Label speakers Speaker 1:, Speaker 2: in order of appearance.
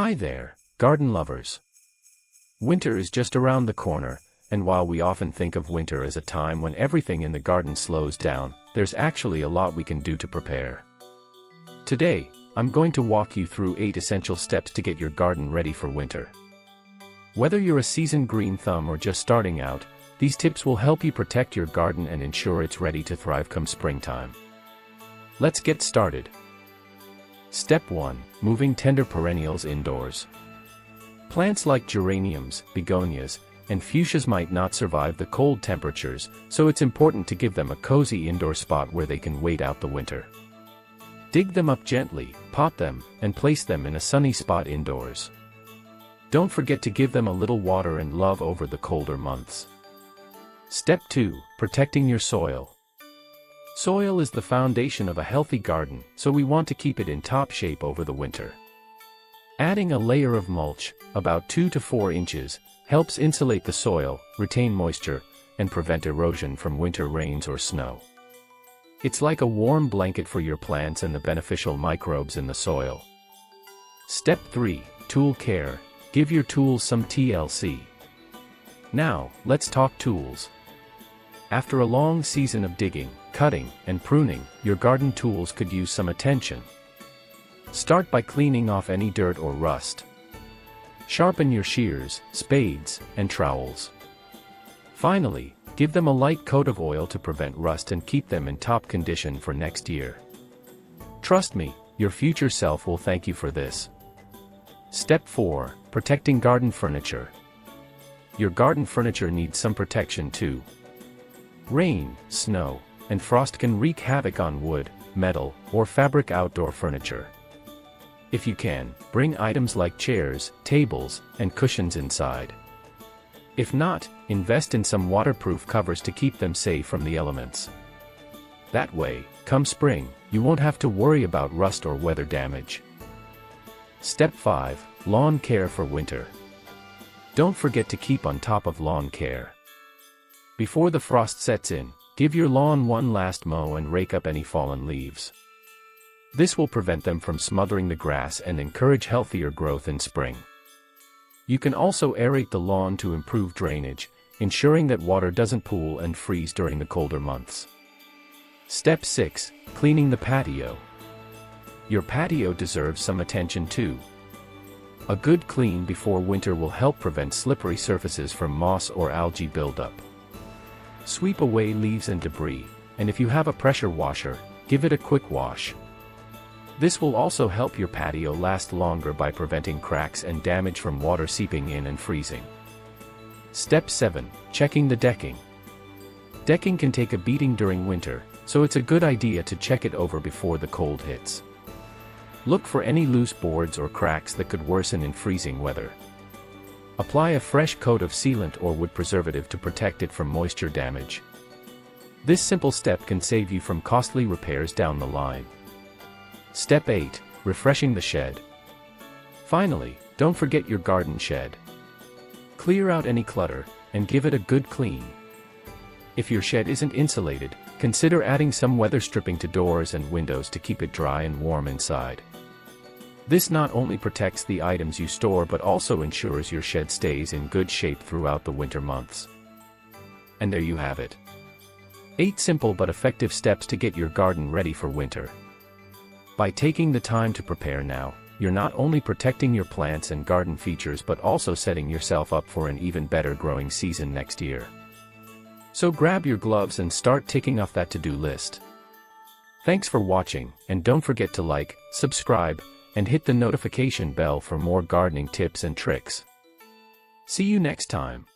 Speaker 1: Hi there, garden lovers. Winter is just around the corner, and while we often think of winter as a time when everything in the garden slows down, there's actually a lot we can do to prepare. Today, I'm going to walk you through 8 essential steps to get your garden ready for winter. Whether you're a seasoned green thumb or just starting out, these tips will help you protect your garden and ensure it's ready to thrive come springtime. Let's get started. Step 1. Moving tender perennials indoors. Plants like geraniums, begonias, and fuchsias might not survive the cold temperatures, so it's important to give them a cozy indoor spot where they can wait out the winter. Dig them up gently, pot them, and place them in a sunny spot indoors. Don't forget to give them a little water and love over the colder months. Step 2. Protecting your soil. Soil is the foundation of a healthy garden, so we want to keep it in top shape over the winter. Adding a layer of mulch, about 2 to 4 inches, helps insulate the soil, retain moisture, and prevent erosion from winter rains or snow. It's like a warm blanket for your plants and the beneficial microbes in the soil. Step 3. Tool care. Give your tools some TLC. Now, let's talk tools. After a long season of digging, cutting, and pruning, your garden tools could use some attention. Start by cleaning off any dirt or rust. Sharpen your shears, spades, and trowels. Finally, give them a light coat of oil to prevent rust and keep them in top condition for next year. Trust me, your future self will thank you for this. Step 4. Protecting garden furniture. Your garden furniture needs some protection too. Rain, snow, and frost can wreak havoc on wood, metal, or fabric outdoor furniture. If you can, bring items like chairs, tables, and cushions inside. If not, invest in some waterproof covers to keep them safe from the elements. That way, come spring, you won't have to worry about rust or weather damage. Step 5. Lawn care for winter. Don't forget to keep on top of lawn care. Before the frost sets in, give your lawn one last mow and rake up any fallen leaves. This will prevent them from smothering the grass and encourage healthier growth in spring. You can also aerate the lawn to improve drainage, ensuring that water doesn't pool and freeze during the colder months. Step 6. Cleaning the patio. Your patio deserves some attention too. A good clean before winter will help prevent slippery surfaces from moss or algae buildup. Sweep away leaves and debris, and if you have a pressure washer, give it a quick wash. This will also help your patio last longer by preventing cracks and damage from water seeping in and freezing. Step 7. Checking the decking. Decking can take a beating during winter, so it's a good idea to check it over before the cold hits. Look for any loose boards or cracks that could worsen in freezing weather. Apply a fresh coat of sealant or wood preservative to protect it from moisture damage. This simple step can save you from costly repairs down the line. Step 8. Refreshing the shed. Finally, don't forget your garden shed. Clear out any clutter, and give it a good clean. If your shed isn't insulated, consider adding some weather stripping to doors and windows to keep it dry and warm inside. This not only protects the items you store but also ensures your shed stays in good shape throughout the winter months. And there you have it. 8 simple but effective steps to get your garden ready for winter. By taking the time to prepare now, you're not only protecting your plants and garden features but also setting yourself up for an even better growing season next year. So grab your gloves and start ticking off that to-do list. Thanks for watching, and don't forget to like, subscribe, and hit the notification bell for more gardening tips and tricks. See you next time.